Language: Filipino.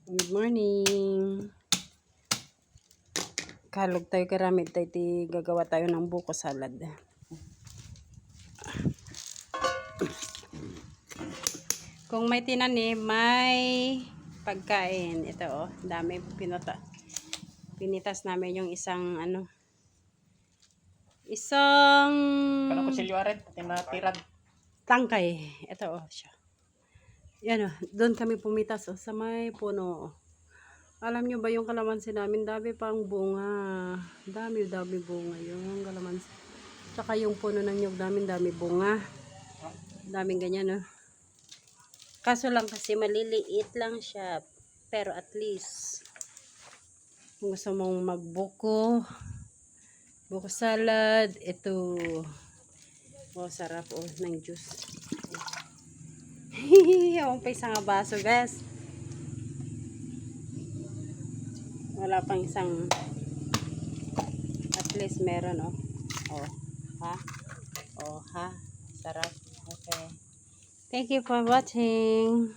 Good morning. Kalog tayo karamid tayo gagawa tayo ng buko salad. Kung may tinanim, may pagkain. Ito dami pinitas namin yung isang Kanang kusilyo arin, ating natirad. tangkay. Ito siya. Yan doon kami pumitas sa may puno. Alam nyo ba yung kalamansi namin, dami pang bunga. Dami bunga yung kalamansi. Tsaka yung puno ng nyug namin, dami bunga. Daming ganyan, Kaso lang kasi maliliit lang siya. Pero at least, kung gusto mong magbuko, buko salad, ito. Sarap ng juice. Ang pa isang baso, guys. Wala pang isang, at least meron, ha? Sarap. Okay. Thank you for watching.